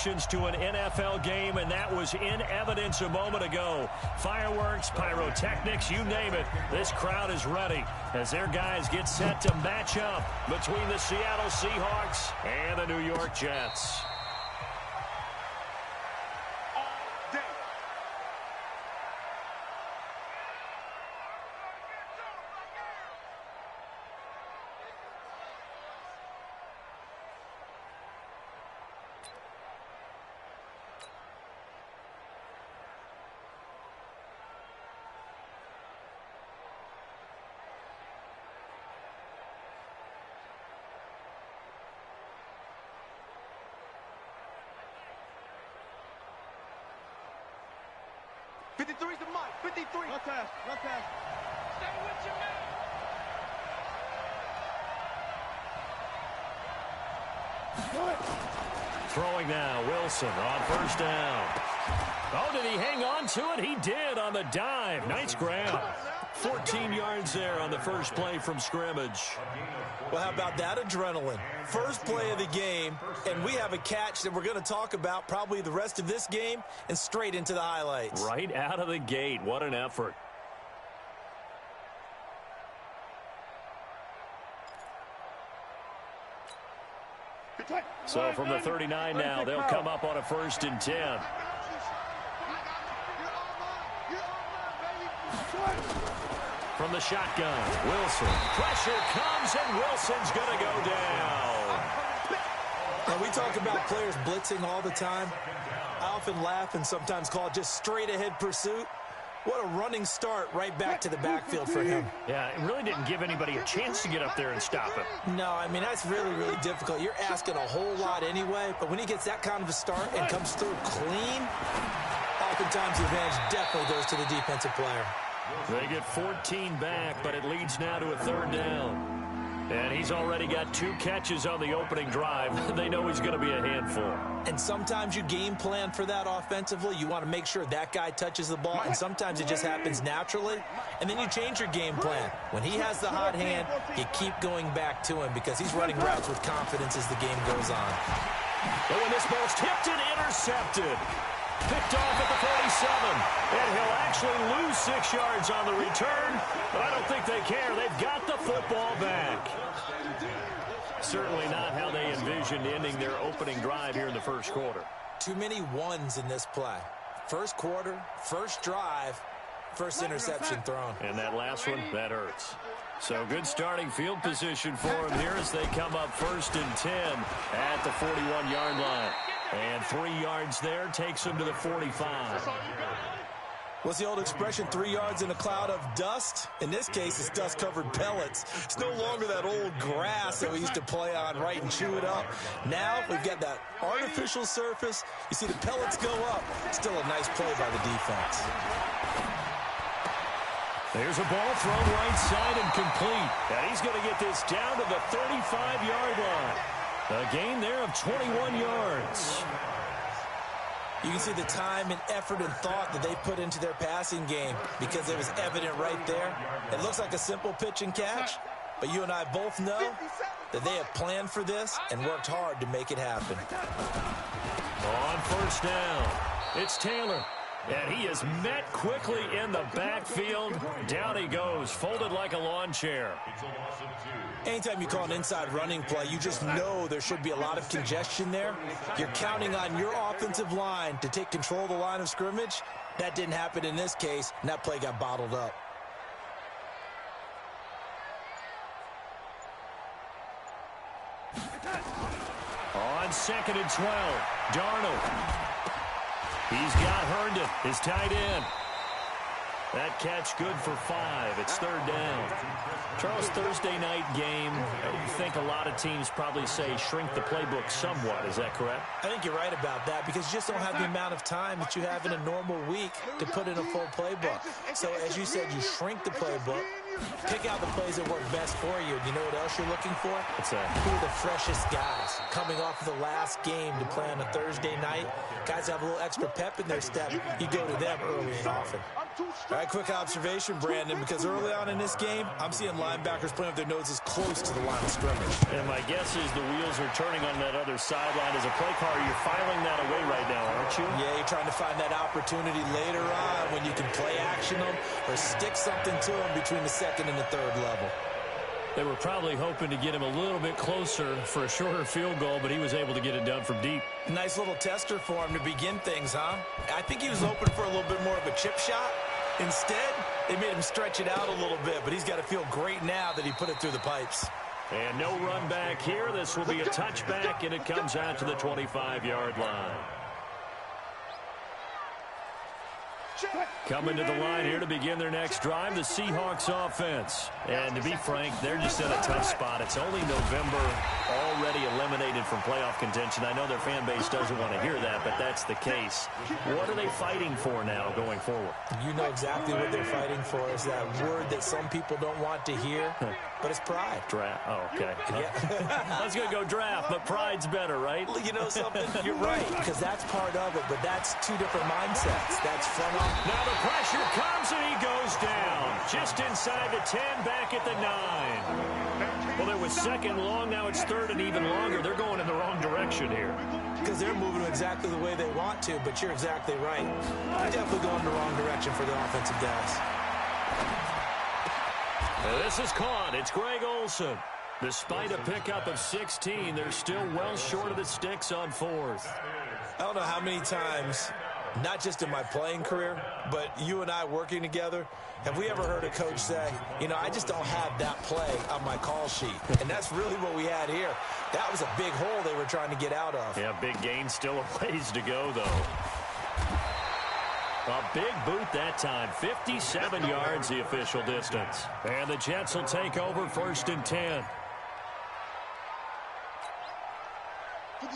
reactions to an NFL game, and that was in evidence a moment ago. Fireworks, pyrotechnics, you name it. This crowd is ready as their guys get set to match up between the Seattle Seahawks and the New York Jets. '53's the mic. 53. One pass. One pass. Stay with your man. Throwing now, Wilson on first down. Oh, did he hang on to it? He did on the dive. Nice grab. 14 yards there on the first play from scrimmage. Well, how about that adrenaline? First play of the game, and we have a catch that we're going to talk about probably the rest of this game and straight into the highlights. Right out of the gate. What an effort. So from the 39 now, they'll come up on a 1st and 10. From the shotgun, Wilson. Pressure comes, and Wilson's going to go down. And we talk about players blitzing all the time. I often laugh and sometimes call it just straight-ahead pursuit. What a running start right back to the backfield for him. Yeah, it really didn't give anybody a chance to get up there and stop him. No, I mean, that's really, really difficult. You're asking a whole lot anyway, but when he gets that kind of a start and comes through clean, oftentimes the advantage definitely goes to the defensive player. They get 14 back, but it leads now to a 3rd down. And he's already got 2 catches on the opening drive. They know he's going to be a handful. And sometimes you game plan for that offensively. You want to make sure that guy touches the ball, and sometimes it just happens naturally. And then you change your game plan. When he has the hot hand, you keep going back to him because he's running routes with confidence as the game goes on. But when this ball's tipped and intercepted, picked off at the 47, and he'll actually lose 6 yards on the return, but I don't think they care. They've got the football back. Certainly not how they envisioned ending their opening drive here in the first quarter. Too many ones in this play. First quarter, first drive, first interception thrown. And that last one, that hurts. So good starting field position for him here as they come up 1st and 10 at the 41-yard line. And 3 yards there takes him to the 45. What's the old expression, 3 yards in a cloud of dust? In this case, it's dust-covered pellets. It's no longer that old grass that we used to play on, right, and chew it up. Now we've got that artificial surface. You see the pellets go up. Still a nice play by the defense. There's a ball thrown right side and complete. And he's going to get this down to the 35-yard line. A gain there of 21 yards. You can see the time and effort and thought that they put into their passing game because it was evident right there. It looks like a simple pitch and catch, but you and I both know that they have planned for this and worked hard to make it happen. On first down, it's Taylor. And he is met quickly in the backfield. Down he goes, folded like a lawn chair. Anytime you call an inside running play, you just know there should be a lot of congestion there. You're counting on your offensive line to take control of the line of scrimmage. That didn't happen in this case, and that play got bottled up. On 2nd and 12, Darnold. He's got Herndon, his tight end. That catch good for 5. It's 3rd down. Charles, Thursday night game, I think a lot of teams probably say shrink the playbook somewhat. Is that correct? I think you're right about that because you just don't have the amount of time that you have in a normal week to put in a full playbook. So, as you said, you shrink the playbook, pick out the plays that work best for you. And you know what else you're looking for? What's that? Who are the freshest guys coming off of the last game to play on a Thursday night? Guys have a little extra pep in their step. You go to them early and often. All right, quick observation, Brandon, because early on in this game, I'm seeing linebackers playing with their noses close to the line of scrimmage. And my guess is the wheels are turning on that other sideline. As a play caller, you're filing that away hurt you? Yeah, you're trying to find that opportunity later on when you can play action them or stick something to them between the second and the third level. They were probably hoping to get him a little bit closer for a shorter field goal, but he was able to get it done from deep. Nice little tester for him to begin things, huh? I think he was hoping for a little bit more of a chip shot. Instead, they made him stretch it out a little bit, but he's got to feel great now that he put it through the pipes. And no run back here. This will be a touchback, and it comes out to the 25-yard line. Coming to the line here to begin their next drive, the Seahawks offense. And to be frank, they're just in a tough spot. It's only November, already eliminated from playoff contention. I know their fan base doesn't want to hear that, but that's the case. What are they fighting for now going forward? You know exactly what they're fighting for. Is that word that some people don't want to hear, but it's pride. Draft. Oh, okay. Yeah. I was going to go draft, but pride's better, right? You know something? You're right, because that's part of it, but that's two different mindsets. That's front office. Now the pressure comes and he goes down. Just inside the 10, back at the 9. Well, there was second long. Now it's third and even longer. They're going in the wrong direction here. Because they're moving exactly the way they want to, but you're exactly right. They're definitely going in the wrong direction for the offensive guys. This is caught. It's Greg Olsen. Despite a pickup of 16, they're still well short of the sticks on fourth. I don't know how many times, not just in my playing career, but you and I working together, have we ever heard a coach say, you know, I just don't have that play on my call sheet. And that's really what we had here. That was a big hole they were trying to get out of. Yeah, big gain, still a ways to go, though. A big boot that time. 57 yards, the official distance. And the Jets will take over 1st and 10.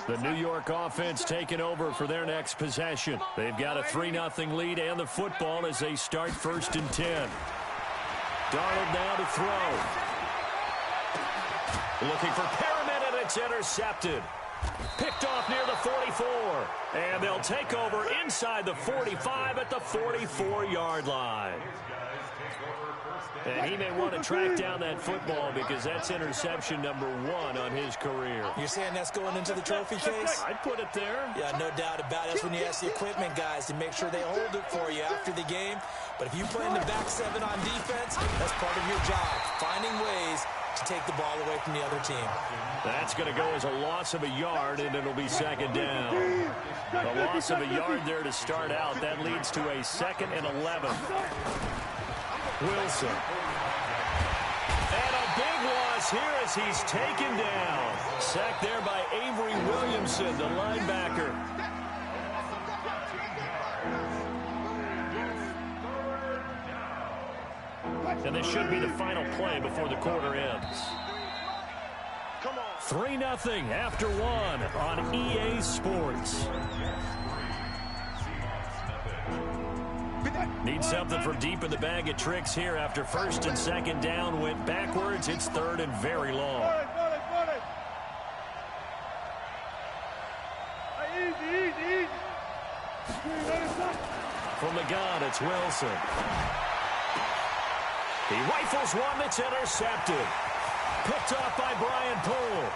The New York offense taking over for their next possession. They've got a 3-0 lead and the football as they start 1st and 10. Darnold now to throw. Looking for Perriman, and it's intercepted. Picked off near the 44. And they'll take over inside the 45 at the 44-yard line. And he may want to track down that football because that's interception number 1 on his career. You're saying that's going into the trophy case? I'd put it there. Yeah, no doubt about it. That's when you ask the equipment guys to make sure they hold it for you after the game. But if you play in the back 7 on defense, that's part of your job, finding ways to take the ball away from the other team. That's going to go as a loss of a yard, and it'll be 2nd down. A loss of a yard there to start out. That leads to a 2nd and 11. Wilson. And a big loss here as he's taken down. Sacked there by Avery Williamson, the linebacker. And this should be the final play before the quarter ends. 3-0 after 1 on EA Sports. Need something from deep in the bag of tricks here after 1st and 2nd down went backwards. It's 3rd and very long. Easy. From the gun, it's Wilson. He rifles one that's intercepted. Picked off by Brian Poole.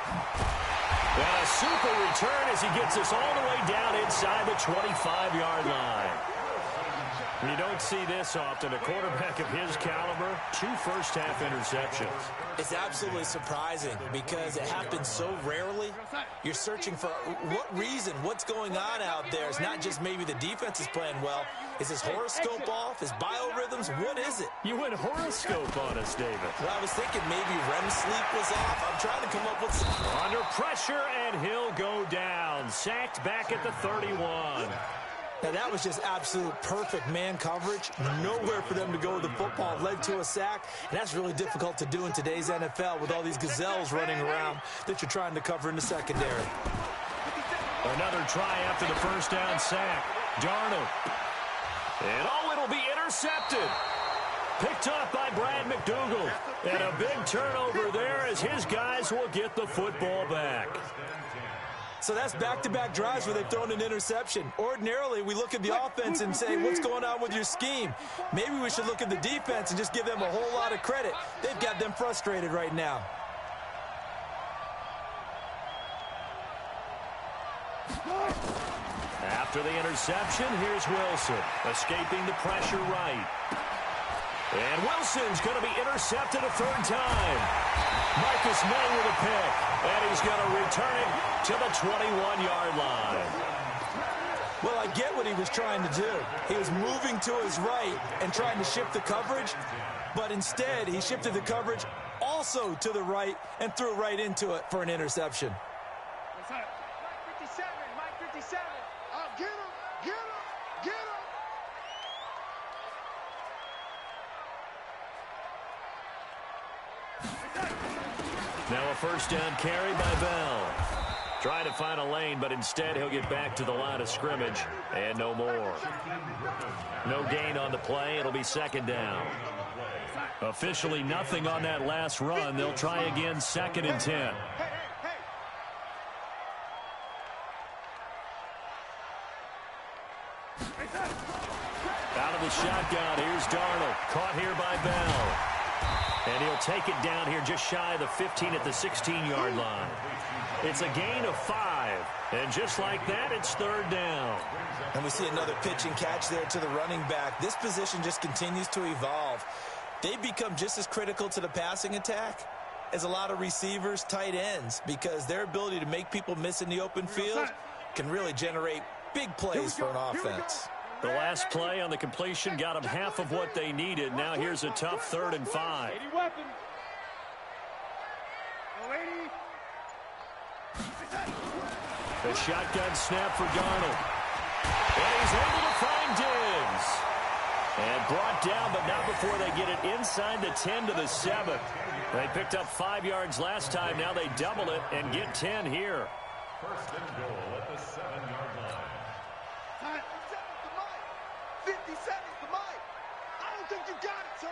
And a super return as he gets us all the way down inside the 25-yard line. You don't see this often. A quarterback of his caliber, 2 first-half interceptions. It's absolutely surprising because it happens so rarely. You're searching for what reason, what's going on out there. It's not just maybe the defense is playing well. Is his horoscope off? His biorhythms? What is it? You went horoscope on us, David. Well, I was thinking maybe REM sleep was off. I'm trying to come up with some... Under pressure, and he'll go down. Sacked back at the 31. Now, that was just absolute perfect man coverage. Nowhere for them to go with the football. Led to a sack. And that's really difficult to do in today's NFL with all these gazelles running around that you're trying to cover in the secondary. Another try after the first down sack. Darnold. And it'll be intercepted. Picked off by Brad McDougal. And a big turnover there as his guys will get the football back. So that's back-to-back drives where they've thrown an interception. Ordinarily, we look at the offense and say, what's going on with your scheme? Maybe we should look at the defense and just give them a whole lot of credit. They've got them frustrated right now. After After the interception, here's Wilson, escaping the pressure right. And Wilson's going to be intercepted a third time. Marcus May with a pick, and he's going to return it to the 21-yard line. Well, I get what he was trying to do. He was moving to his right and trying to shift the coverage, but instead he shifted the coverage also to the right and threw right into it for an interception. Mike 57, Mike 57. Get him, get him, get him. Now a first down carry by Bell. Trying to find a lane, but instead he'll get back to the line of scrimmage and no more. No gain on the play. It'll be second down. Officially nothing on that last run. They'll try again, second and 10. Out of the shotgun, here's Darnold. Caught here by Bell. And he'll take it down here just shy of the 15 at the 16-yard line. It's a gain of 5. And just like that, it's third down. And we see another pitch and catch there to the running back. This position just continues to evolve. They become just as critical to the passing attack as a lot of receivers, tight ends, because their ability to make people miss in the open field can really generate big plays for an offense. The last play on the completion got them half of what they needed. Now here's a tough 3rd and 5. The shotgun snap for Darnold. And he's able to find Diggs. And brought down, but not before they get it inside the 10 to the 7. They picked up 5 yards last time. Now they double it and get 10 here. First and goal at the 7-yard line. 50 seconds to Mike. I don't think you got it, son.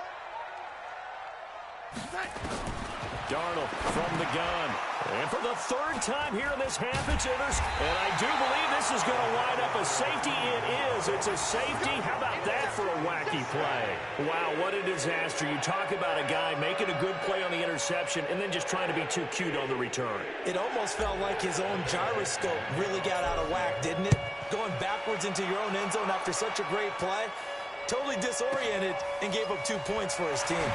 Darnold from the gun. And for the 3rd time here in this half, it's Ivers. And I do believe this is going to wind up a safety. It is. It's a safety. How about that for a wacky play? Wow, what a disaster. You talk about a guy making a good play on the interception and then just trying to be too cute on the return. It almost felt like his own gyroscope really got out of whack, didn't it? Going backwards into your own end zone after such a great play. Totally disoriented and gave up 2 points for his team.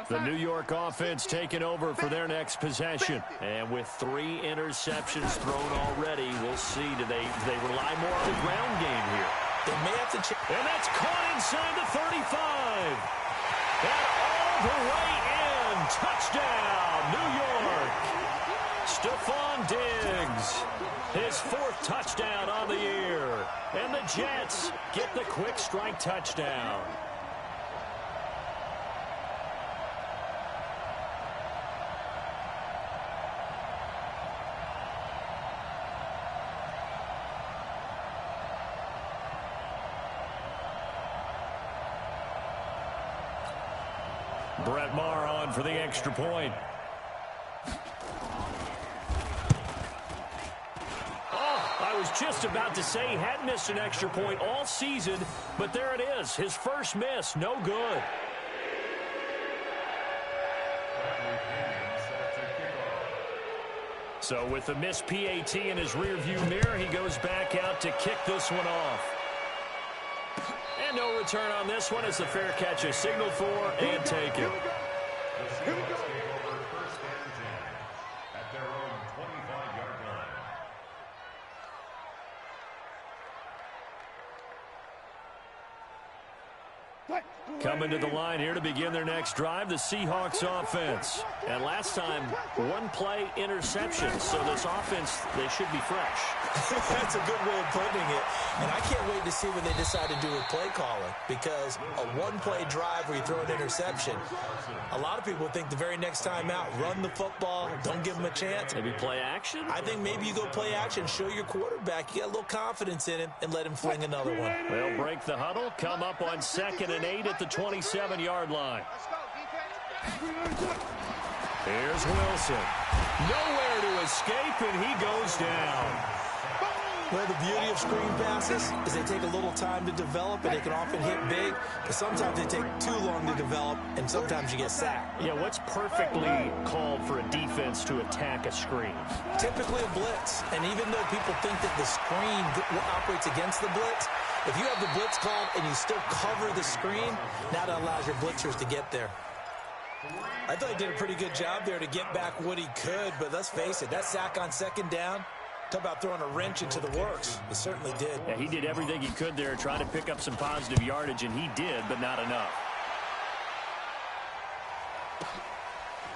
The New York offense taking over for their next possession. And with 3 interceptions thrown already, we'll see. Do they rely more on the ground game here? They may have to check. And that's caught inside the 35. And all the way in. Touchdown, New York. Stephon Diggs. His 4th touchdown on the year. And the Jets get the quick strike touchdown. Brett Maher on for the extra point. Oh, I was just about to say he hadn't missed an extra point all season, but there it is. His first miss, no good. So with the missed PAT in his rearview mirror, he goes back out to kick this one off. And no return on this one as the fair catch is signaled for and taken. The Seahawks take over first and 10 at their own 25-yard line. Coming to the line here to begin their next drive, the Seahawks offense. And last time, 1-play interception. So this offense, they should be fresh. That's a good way of putting it. And I can't wait to see what they decide to do with play calling, because a 1-play drive where you throw an interception, a lot of people think the very next time out, run the football, don't give them a chance. Maybe play action? I think maybe you go play action, show your quarterback you got a little confidence in him, and let him fling another one. They'll break the huddle, come up on 2nd and 8 at the 27-yard line. Let's go, defense. Here's Wilson. Nowhere to escape, and he goes down. Well, the beauty of screen passes is they take a little time to develop, and they can often hit big, but sometimes they take too long to develop, and sometimes you get sacked. Yeah, what's perfectly called for a defense to attack a screen? Typically a blitz, and even though people think that the screen operates against the blitz, if you have the blitz called and you still cover the screen, now that allows your blitzers to get there. I thought he did a pretty good job there to get back what he could, but let's face it, that sack on second down, talk about throwing a wrench into the works. It certainly did. Yeah, he did everything he could there, trying to pick up some positive yardage, and he did, but not enough.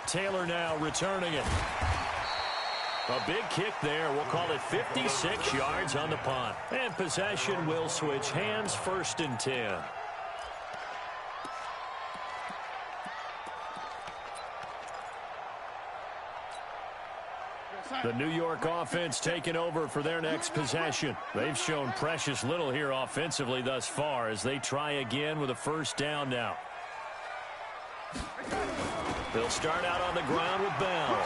Taylor now returning it. A big kick there. We'll call it 56 yards on the punt. And possession will switch hands, 1st and 10. The New York offense taking over for their next possession. They've shown precious little here offensively thus far as they try again with a 1st down now. They'll start out on the ground with Bell.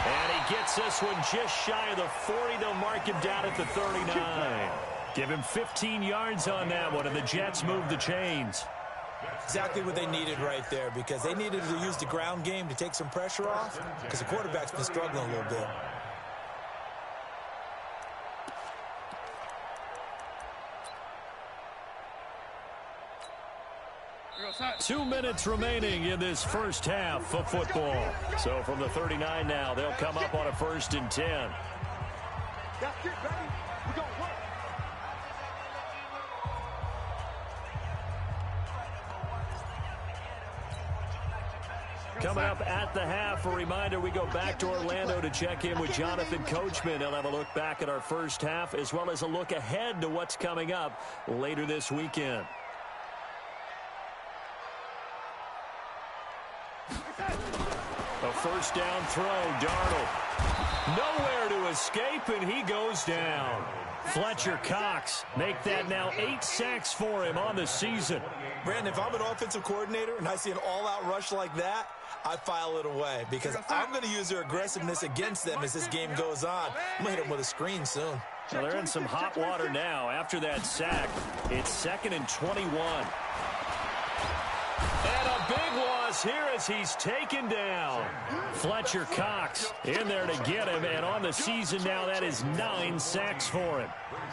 And he gets this one just shy of the 40. They'll mark him down at the 39. Give him 15 yards on that one, and the Jets move the chains. Exactly what they needed right there, because they needed to use the ground game to take some pressure off, because the quarterback's been struggling a little bit. Two minutes remaining in this first half of football. So from the 39 now, they'll come up on a 1st and 10. That's it, baby. We're going to work. Coming up at the half, a reminder, we go back to Orlando to check in with Jonathan Coachman. He'll have a look back at our first half as well as a look ahead to what's coming up later this weekend. A 1st down throw, Darnold. Nowhere to escape, and he goes down. Fletcher Cox make that now 8 sacks for him on the season. Brandon, if I'm an offensive coordinator and I see an all-out rush like that, I file it away because I'm going to use their aggressiveness against them as this game goes on. I'm going to hit them with a screen soon. Well, they're in some hot water now after that sack. It's 2nd and 21. And a big loss here as he's taken down. Fletcher Cox in there to get him, and on the season now, that is 9 sacks for him.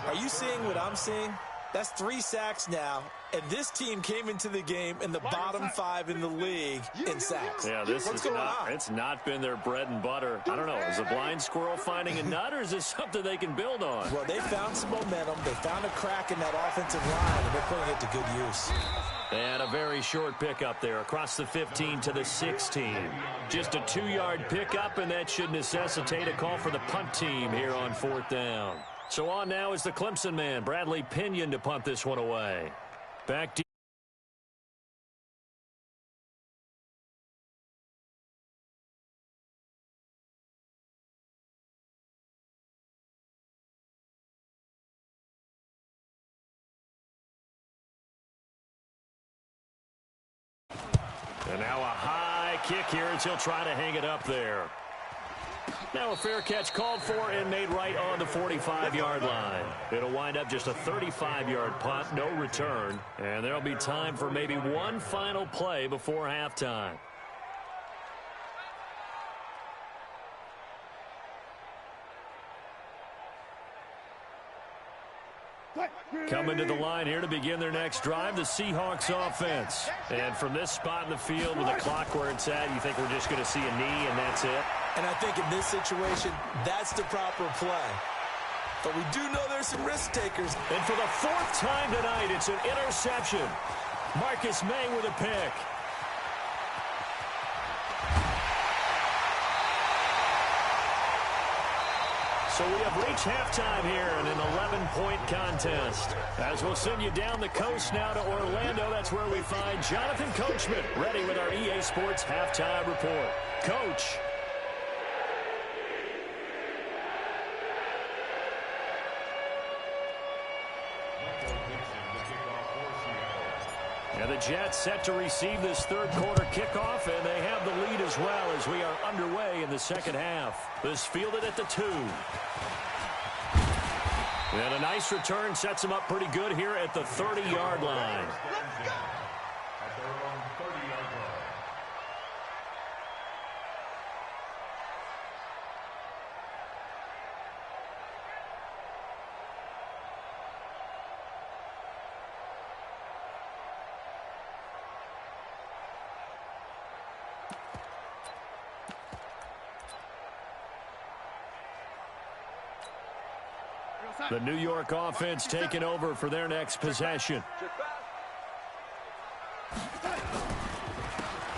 Are you seeing what I'm seeing? That's 3 sacks now, and this team came into the game in the bottom 5 in the league in sacks. Yeah, it's not been their bread and butter. I don't know, is a blind squirrel finding a nut, or is this something they can build on? Well, they found some momentum. They found a crack in that offensive line, and they're putting it to good use. And a very short pickup there across the 15 to the 16. Just a 2-yard pickup, and that should necessitate a call for the punt team here on 4th down. So on now is the Clemson man, Bradley Pinion, to punt this one away. Back to and now a high kick here as he'll try to hang it up there. Now a fair catch called for and made right on the 45-yard line. It'll wind up just a 35-yard punt, no return, and there'll be time for maybe one final play before halftime. Coming to the line here to begin their next drive, the Seahawks offense. And from this spot in the field with the clock where it's at, you think we're just going to see a knee and that's it? And I think in this situation, that's the proper play. But we do know there's some risk takers. And for the 4th time tonight, it's an interception. Marcus May with a pick. So we have reached halftime here in an 11-point contest. As we'll send you down the coast now to Orlando, that's where we find Jonathan Coachman, ready with our EA Sports halftime report. Coach. And the Jets set to receive this third quarter kickoff, and they have the lead as well as we are underway in the second half. This fielded at the 2. And a nice return sets them up pretty good here at the 30-yard line. Let's go! At their own 30-yard line. The New York offense taking over for their next possession.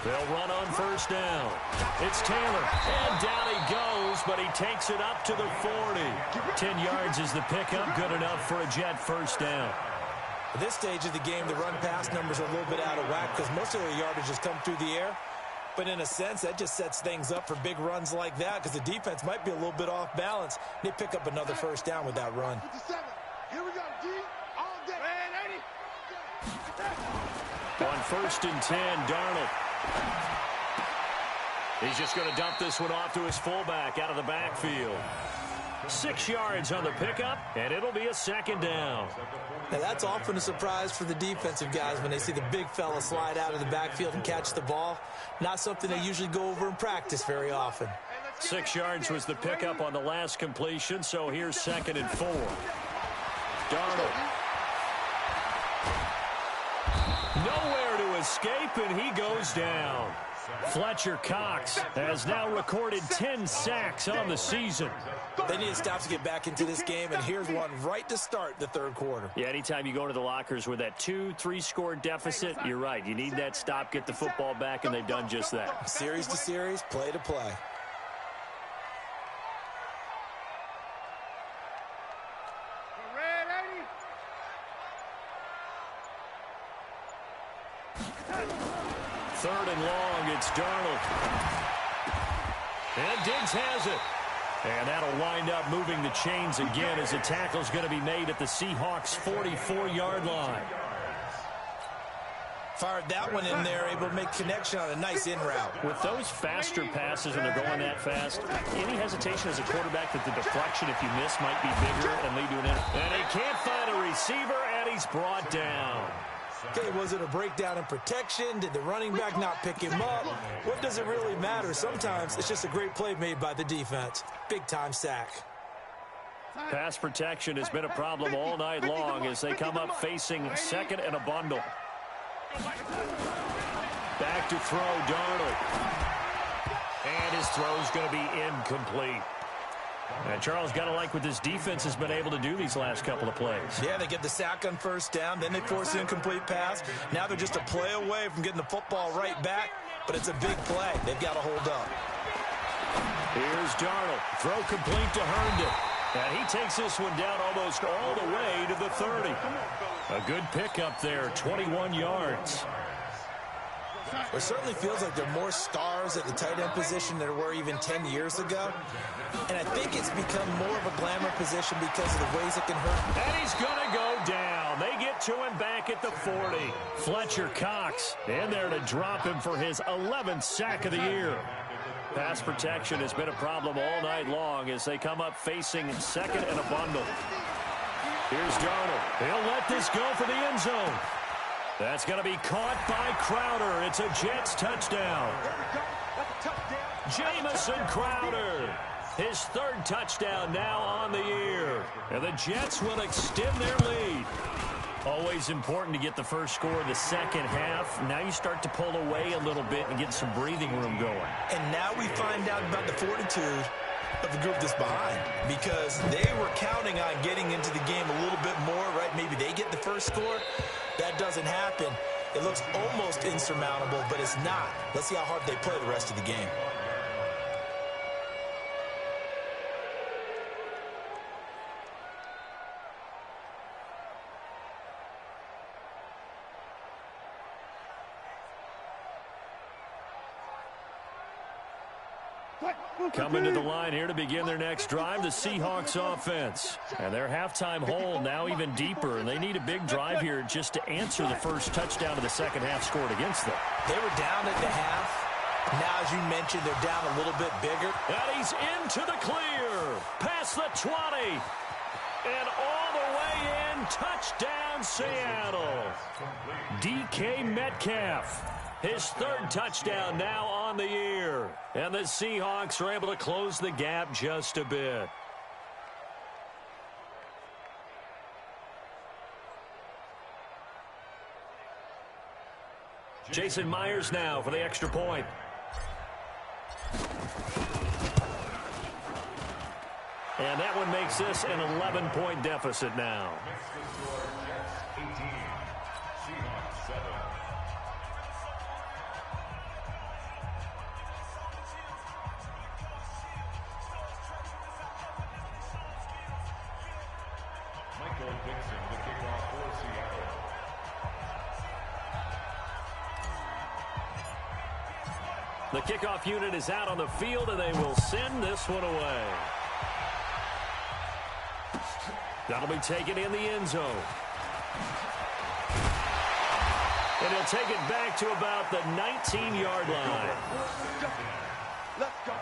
They'll run on first down. It's Taylor, and down he goes, but he takes it up to the 40. 10 yards is the pickup, good enough for a Jet first down. At this stage of the game, the run-pass numbers are a little bit out of whack because most of their yardage has come through the air. But in a sense, that just sets things up for big runs like that because the defense might be a little bit off balance. They pick up another first down with that run. 57. Here we go, D. All day. On first and 10, Darnold. He's just going to dump this one off to his fullback out of the backfield. 6 yards on the pickup, and it'll be a second down. Now, that's often a surprise for the defensive guys when they see the big fella slide out of the backfield and catch the ball. Not something they usually go over in practice very often. 6 yards was the pickup on the last completion, so here's second and 4. Darnold. Nowhere to escape, and he goes down. Fletcher Cox has now recorded 10 sacks on the season. They need to stop to get back into this game, and here's one right to start the third quarter. Yeah, anytime you go into the lockers with that 2-3 score deficit, you're right. You need that stop, get the football back, and they've done just that. Series to series, play to play. Third and long, it's Darnold. And Diggs has it. And that'll wind up moving the chains again as the tackle's going to be made at the Seahawks' 44-yard line. Fired that one in there, able to make connection on a nice in route. With those faster passes when they're going that fast, any hesitation as a quarterback that the deflection, if you miss, might be bigger and lead to an error. And he can't find a receiver, and he's brought down. Okay, was it a breakdown in protection? Did the running back not pick him up? What does it really matter? Sometimes it's just a great play made by the defense. Big-time sack. Pass protection has been a problem all night long as they come up facing second and a bundle. Back to throw, Darnold. And his throw's going to be incomplete. And Charles, got to like what this defense has been able to do these last couple of plays. Yeah, they get the sack on first down, then they force the incomplete pass. Now they're just a play away from getting the football right back, but it's a big play. They've got to hold up. Here's Darnold. Throw complete to Herndon. And he takes this one down almost all the way to the 30. A good pickup there, 21 yards. It certainly feels like there are more stars at the tight end position than there were even 10 years ago. And I think it's become more of a glamour position because of the ways it can hurt. And he's going to go down. They get to him back at the 40. Fletcher Cox in there to drop him for his 11th sack of the year. Pass protection has been a problem all night long as they come up facing second and a bundle. Here's Darnold. He'll let this go for the end zone. That's going to be caught by Crowder. It's a Jets touchdown. Jamison Crowder. His third touchdown now on the year. And the Jets will extend their lead. Always important to get the first score of the second half. Now you start to pull away a little bit and get some breathing room going. And now we find out about the fortitude of the group that's behind, because they were counting on getting into the game a little bit more, right? Maybe they get the first score. That doesn't happen. It looks almost insurmountable, but it's not. Let's see how hard they play the rest of the game. Coming to the line here to begin their next drive, the Seahawks offense. And their halftime hole now even deeper, and they need a big drive here just to answer the first touchdown of the second half scored against them. They were down at the half. Now, as you mentioned, they're down a little bit bigger. And he's into the clear. Past the 20. And all the way in. Touchdown, Seattle. DK Metcalf. His third touchdown now on the year. And the Seahawks are able to close the gap just a bit. Jason Myers now for the extra point. And that one makes this an 11-point deficit now. The kickoff unit is out on the field, and they will send this one away. That'll be taken in the end zone. And he'll take it back to about the 19-yard line. Let's go.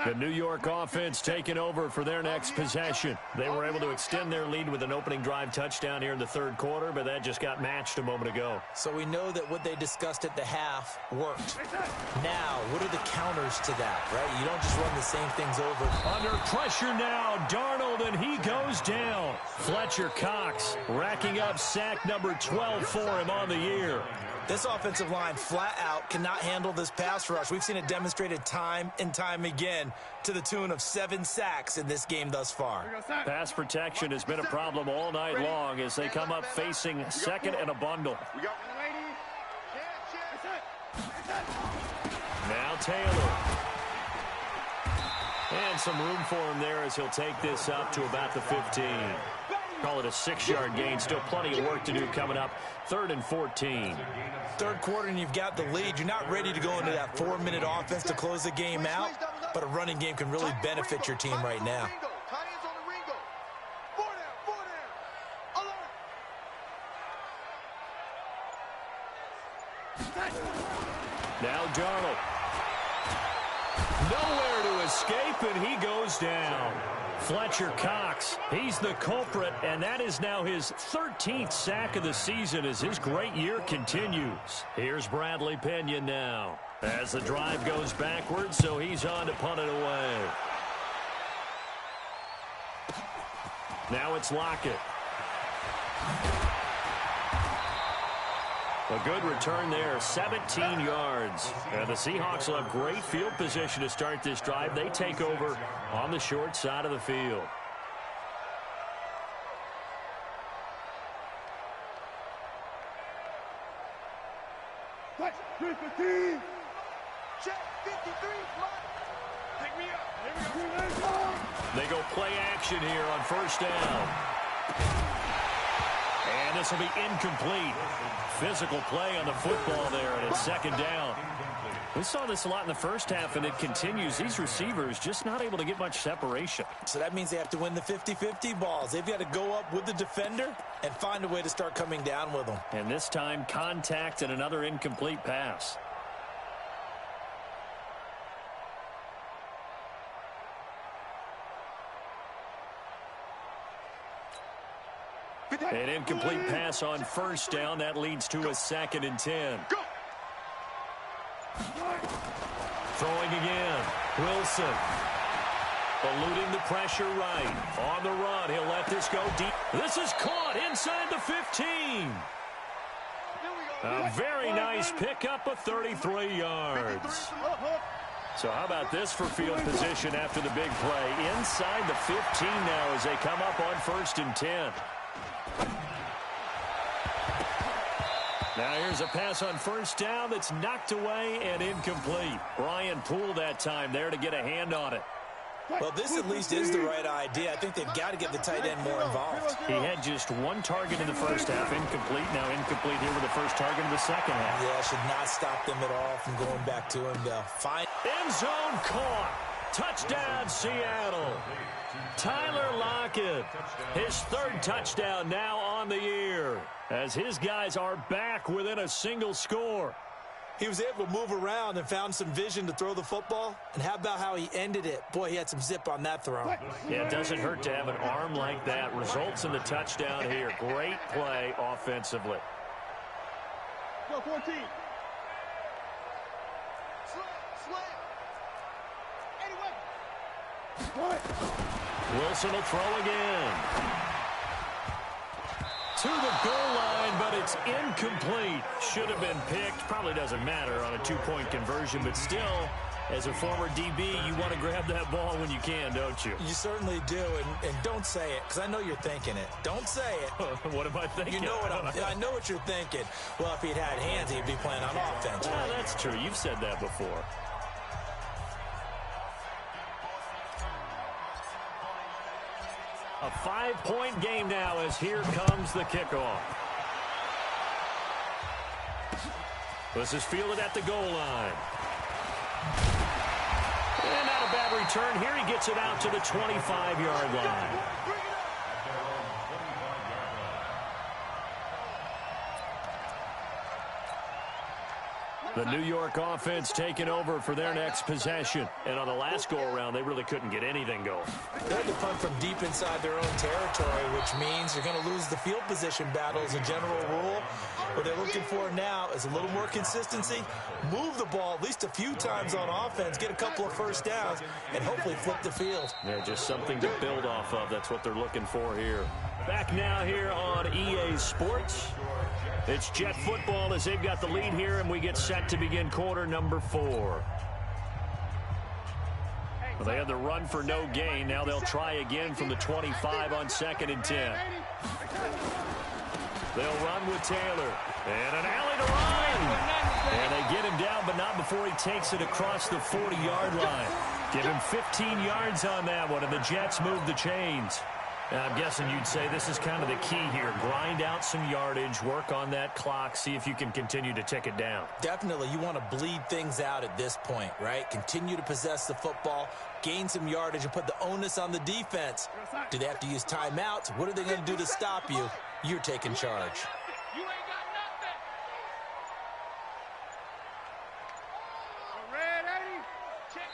The New York offense taking over for their next possession. They were able to extend their lead with an opening drive touchdown here in the third quarter, but that just got matched a moment ago. So we know that what they discussed at the half worked. Now, what are the counters to that, right? You don't just run the same things over. Under pressure now, Darnold, and he goes down. Fletcher Cox racking up sack number 12 for him on the year. This offensive line flat out cannot handle this pass rush. We've seen it demonstrated time and time again to the tune of 7 sacks in this game thus far. Pass protection has been a problem all night long as they come up facing second and a bundle. Now Taylor. And some room for him there as he'll take this up to about the 15. Call it a 6-yard gain. Still plenty of work to do coming up. 3rd and 14. Third quarter and you've got the lead. You're not ready to go into that 4-minute offense to close the game out, but a running game can really benefit your team right now. Now Darnold. Nowhere to escape, and he goes down. Fletcher Cox, he's the culprit, and that is now his 13th sack of the season as his great year continues. Here's Bradley Pinion now as the drive goes backwards, so he's on to punt it away. Now it's Lockett. A good return there, 17 yards. And the Seahawks will have great field position to start this drive. They take over on the short side of the field. Check 53. Pick me up. Here we go. They go play action here on first down. And this will be incomplete. Physical play on the football there, and it's second down. We saw this a lot in the first half, and it continues. These receivers just not able to get much separation. So that means they have to win the 50-50 balls. They've got to go up with the defender and find a way to start coming down with them. And this time, contact and another incomplete pass. An incomplete pass on first down. That leads to a 2nd and 10. Throwing again. Wilson. Eluding the pressure right. On the run. He'll let this go deep. This is caught inside the 15. A very nice pickup of 33 yards. So how about this for field position after the big play? Inside the 15 now as they come up on 1st and 10. Now here's a pass on first down that's knocked away and incomplete. Brian Poole that time there to get a hand on it. Well, this at least is the right idea. I think they've got to get the tight end more involved. He had just one target in the first half, incomplete. Now incomplete here with the first target in the second half. Yeah, should not stop them at all from going back to him. They'll find end zone caught. Touchdown, Seattle. Tyler Lockett, his third touchdown now on the year, as his guys are back within a single score. He was able to move around and found some vision to throw the football. And how about how he ended it? Boy, he had some zip on that throw. Yeah, it doesn't hurt to have an arm like that. Results in the touchdown here. Great play offensively. Go 14. Wilson will throw again. To the goal line, but it's incomplete. Should have been picked. Probably doesn't matter on a two-point conversion, but still, as a former DB, you want to grab that ball when you can, don't you? You certainly do, and don't say it, because I know you're thinking it. Don't say it. What am I thinking? You know what I know what you're thinking. Well, if he'd had hands, he'd be playing on offense. Well, that's true. You've said that before. A 5-point game now as here comes the kickoff. This is fielded at the goal line. And not a bad return. Here he gets it out to the 25-yard line. The New York offense taking over for their next possession. And on the last go-around, they really couldn't get anything going. They had to punt from deep inside their own territory, which means they're going to lose the field position battle as a general rule. What they're looking for now is a little more consistency, move the ball at least a few times on offense, get a couple of first downs, and hopefully flip the field. Yeah, just something to build off of. That's what they're looking for here. Back now here on EA Sports. It's Jet football as they've got the lead here, and we get set to begin quarter number 4. Well, they had the run for no gain. Now they'll try again from the 25 on 2nd and 10. They'll run with Taylor. And an alley to run. And they get him down, but not before he takes it across the 40-yard line. Give him 15 yards on that one, and the Jets move the chains. Now, I'm guessing you'd say this is kind of the key here. Grind out some yardage, work on that clock, see if you can continue to tick it down. Definitely. You want to bleed things out at this point, right? Continue to possess the football, gain some yardage, and put the onus on the defense. Do they have to use timeouts? What are they going to do to stop you? You're taking charge. You ain't got nothing. Red 80. Check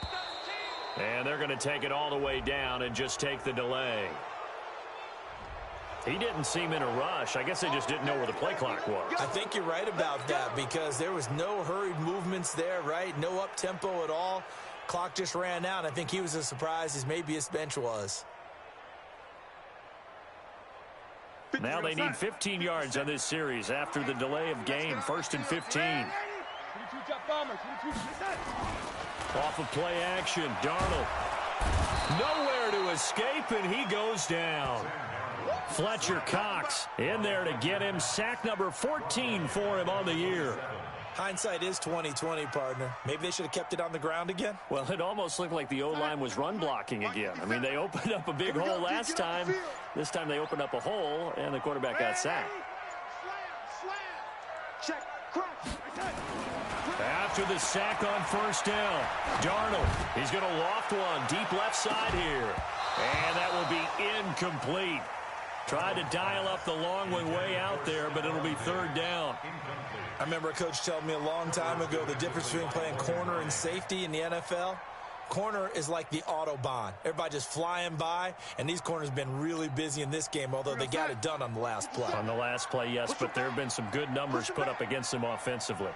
13. And they're going to take it all the way down and just take the delay. He didn't seem in a rush. I guess they just didn't know where the play clock was. I think you're right about that because there was no hurried movements there, right? No up-tempo at all. Clock just ran out. I think he was as surprised as maybe his bench was. Now they need 15 yards on this series after the delay of game. 1st and 15. 22 drop bomber. 22. Off of play action, Darnold. Nowhere to escape, and he goes down. Fletcher Cox in there to get him. Sack number 14 for him on the year. Hindsight is 20/20, partner. Maybe they should have kept it on the ground again. Well, it almost looked like the O-line was run blocking again. I mean, they opened up a big hole last time. This time they opened up a hole, and the quarterback got sacked. Slam. Check. Crack. After the sack on first down, Darnold, he's going to loft one deep left side here. And that will be incomplete. Tried to dial up the long one way out there, but it'll be 3rd down. I remember a coach telling me a long time ago the difference between playing corner and safety in the NFL. Corner is like the Autobahn. Everybody just flying by, and these corners have been really busy in this game, although they got it done on the last play. On the last play, yes, but there have been some good numbers put up against them offensively.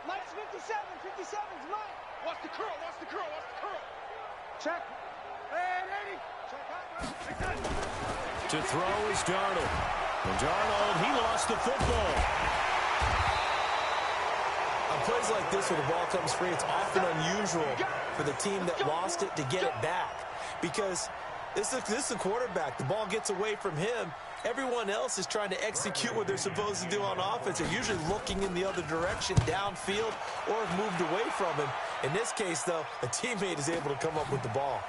Mike's 57. 57's Mike. Watch the curl. Check. Red 80. Check out. To throw is Darnold. And Darnold, he lost the football. On plays like this where the ball comes free, it's often unusual for the team that lost it to get it back because this is a quarterback. The ball gets away from him. Everyone else is trying to execute what they're supposed to do on offense. They're usually looking in the other direction, downfield, or have moved away from him. In this case, though, a teammate is able to come up with the ball.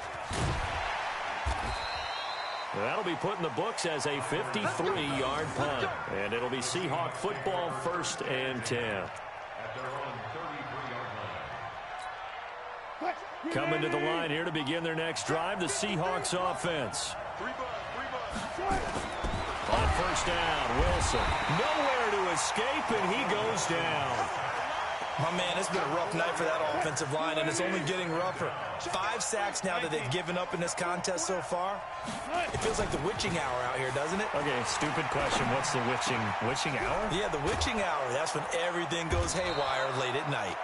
That'll be put in the books as a 53-yard punt. And it'll be Seahawk football, 1st and 10. Coming to the line here to begin their next drive, the Seahawks offense. On 1st down, Wilson. Nowhere to escape, and he goes down. My man, it's been a rough night for that offensive line, and it's only getting rougher. 5 sacks now that they've given up in this contest so far. It feels like the witching hour out here, doesn't it? Okay, stupid question. What's the witching hour? Yeah, the witching hour. That's when everything goes haywire late at night.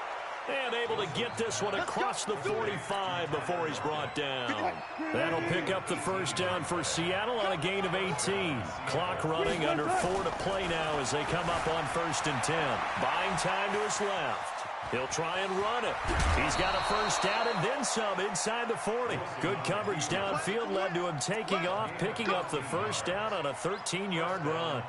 And able to get this one across the 45 before he's brought down. That'll pick up the 1st down for Seattle on a gain of 18. Clock running, under 4 to play now as they come up on 1st and 10. Buying time to his left. He'll try and run it. He's got a 1st down and then some inside the 40. Good coverage downfield led to him taking off, picking up the 1st down on a 13-yard run.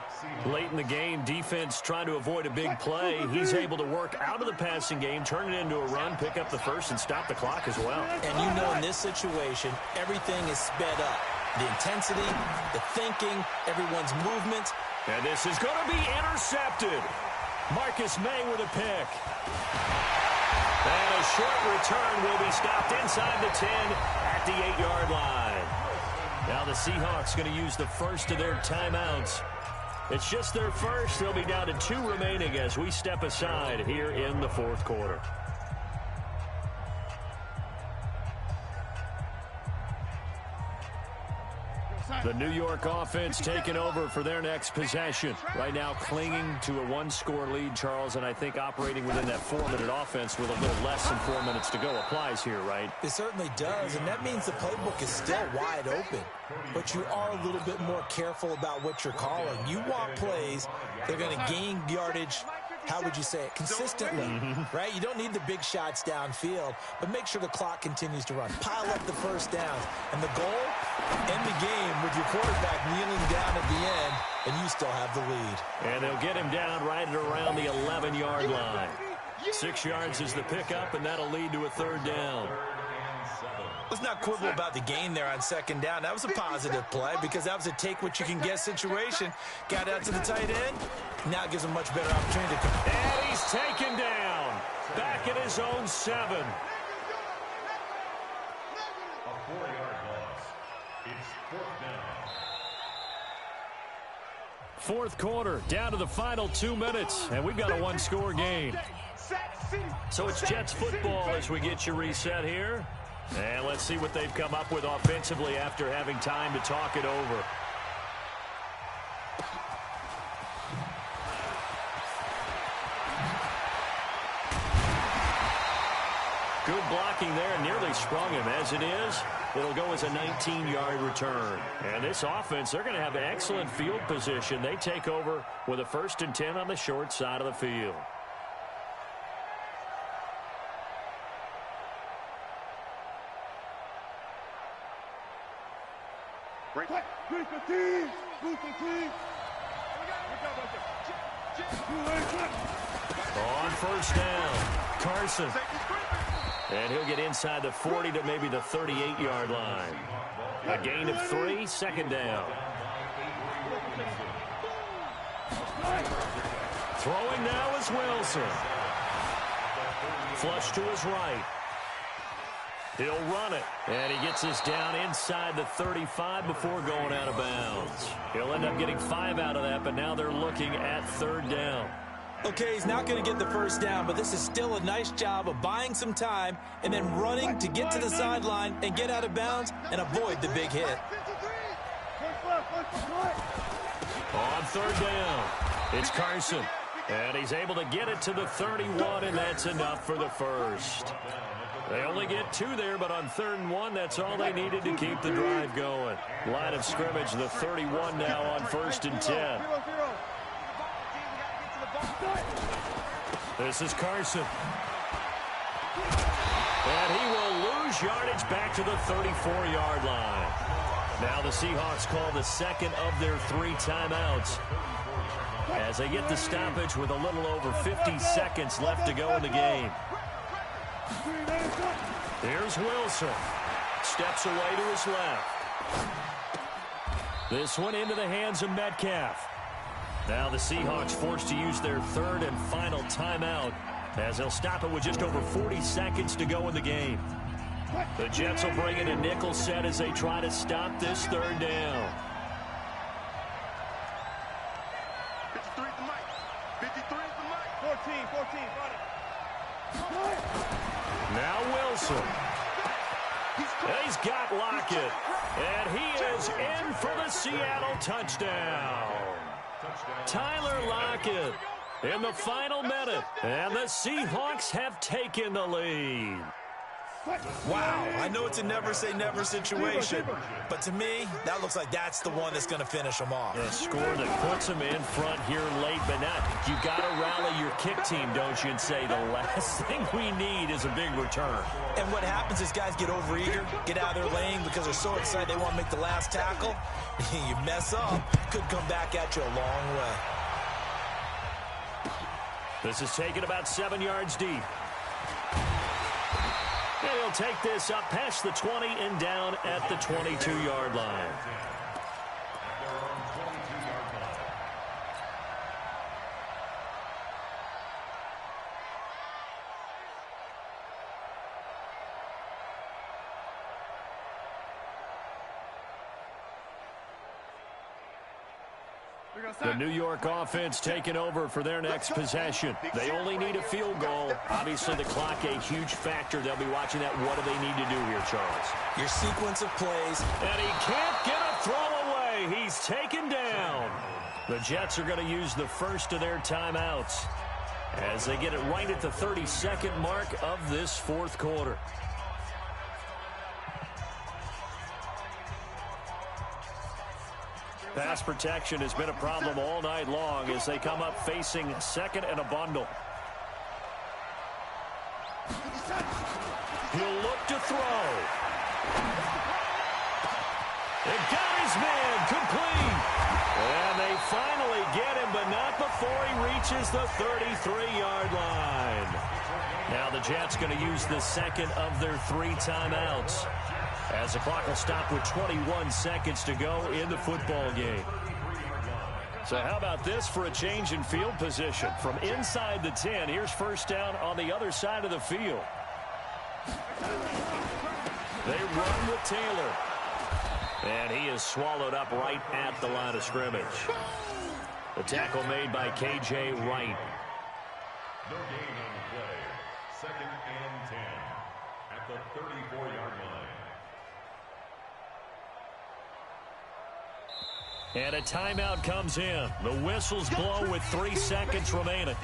Late in the game, defense trying to avoid a big play. He's able to work out of the passing game, turn it into a run, pick up the 1st, and stop the clock as well. And you know, in this situation, everything is sped up. The intensity, the thinking, everyone's movement. And this is going to be intercepted. Marcus May with a pick. And a short return will be stopped inside the 10 at the 8-yard line. Now the Seahawks going to use the first of their timeouts. It's just their first. They'll be down to 2 remaining as we step aside here in the 4th quarter. The New York offense taking over for their next possession. Right now clinging to a 1-score lead, Charles, and I think operating within that 4-minute offense with a little less than 4 minutes to go applies here, right? It certainly does, and that means the playbook is still wide open. But you are a little bit more careful about what you're calling. You want plays that are going to gain yardage, how would you say it, consistently, right? You don't need the big shots downfield, but make sure the clock continues to run. Pile up the 1st downs. And the goal, end the game with your quarterback kneeling down at the end, and you still have the lead. And they'll get him down right at around the 11-yard line. 6 yards is the pickup, and that'll lead to a 3rd down. Let's not quibble about the gain there on 2nd down. That was a positive play because that was a take-what-you-can-get situation. Got out to the tight end. Now it gives him much better opportunity to come. And he's taken down. Back at his own 7. A 4-yard loss. It's 4th down. 4th quarter, down to the final 2 minutes, and we've got a 1-score game. So it's Jets football as we get you reset here. And let's see what they've come up with offensively after having time to talk it over. Good blocking there, nearly sprung him. As it is, it'll go as a 19-yard return. And this offense, they're going to have excellent field position. They take over with a 1st and 10 on the short side of the field. On 1st down, Carson. And he'll get inside the 40 to maybe the 38-yard line. A gain of 3, 2nd down. Throwing now is Wilson. Flush to his right. He'll run it. And he gets this down inside the 35 before going out of bounds. He'll end up getting 5 out of that, but now they're looking at 3rd down. Okay, he's not going to get the 1st down, but this is still a nice job of buying some time and then running to get to the sideline and get out of bounds and avoid the big hit. On 3rd down, it's Carson. And he's able to get it to the 31, and that's enough for the 1st. They only get 2 there, but on 3rd and 1, that's all they needed to keep the drive going. Line of scrimmage, the 31 now on 1st and 10. This is Carson. And he will lose lose yardage back to the 34-yard line. Now the Seahawks call the second of their 3 timeouts as they get the stoppage with a little over 50 seconds left to go in the game. Here's Wilson. Steps away to his left. This one into the hands of Metcalf. Now the Seahawks forced to use their 3rd and final timeout as they'll stop it with just over 40 seconds to go in the game. The Jets will bring in a nickel set as they try to stop this 3rd down. 53 is the mic. 53 is the mic. 14, run it. Now Wilson. He's got Lockett. And he is in for the Seattle touchdown. Tyler Lockett in the final minute. And the Seahawks have taken the lead. Wow, I know it's a never-say-never situation, but to me, that looks like that's the one that's going to finish them off. A score that puts them in front here late, but not. You got to rally your kick team, don't you, and say the last thing we need is a big return. And what happens is guys get overeager, get out of their lane because they're so excited they want to make the last tackle. You mess up, could come back at you a long way. This is taken about 7 yards deep. And he'll take this up past the 20 and down at the 22-yard line. The New York offense taking over for their next possession. They only need a field goal. Obviously, the clock a huge factor. They'll be watching that. What do they need to do here, Charles? Your sequence of plays. And he can't get a throw away. He's taken down. The Jets are going to use the first of their timeouts as they get it right at the 32nd mark of this 4th quarter. Pass protection has been a problem all night long as they come up facing 2nd and a bundle. He'll look to throw. It got his man complete. And they finally get him, but not before he reaches the 33-yard line. Now the Jets going to use the second of their 3 timeouts, as the clock will stop with 21 seconds to go in the football game. So how about this for a change in field position? From inside the 10, here's first down on the other side of the field. They run with Taylor. And he is swallowed up right at the line of scrimmage. The tackle made by K.J. Wright. No gain on the play. 2nd and 10 at the 34-yard line. And a timeout comes in. The whistles blow with 3 seconds remaining.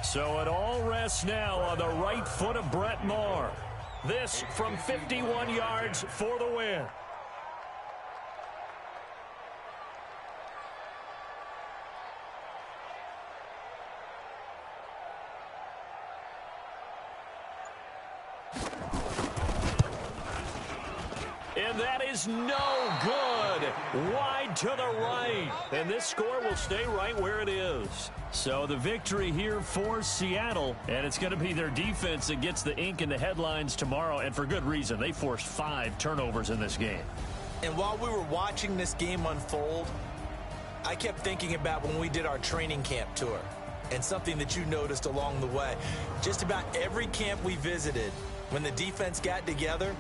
So it all rests now on the right foot of Brett Maher. This from 51 yards for the win. And that is no good. Wide to the right. And this score will stay right where it is. So the victory here for Seattle, and it's going to be their defense that gets the ink in the headlines tomorrow, and for good reason. They forced 5 turnovers in this game. And while we were watching this game unfold, I kept thinking about when we did our training camp tour, and something that you noticed along the way. Just about every camp we visited, when the defense got together,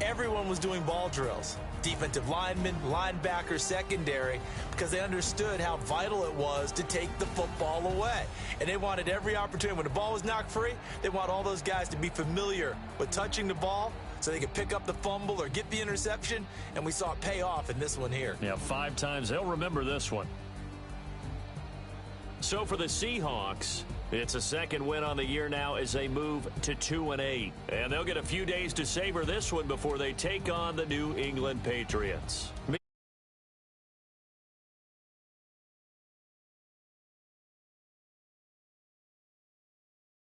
everyone was doing ball drills. Defensive linemen, linebackers, secondary, because they understood how vital it was to take the football away. And they wanted every opportunity. When the ball was knocked free, they want all those guys to be familiar with touching the ball so they could pick up the fumble or get the interception, and we saw it pay off in this one here. Yeah, 5 times. They'll remember this one. So for the Seahawks, It's a second win on the year now as they move to 2-8. And they'll get a few days to savor this one before they take on the New England Patriots.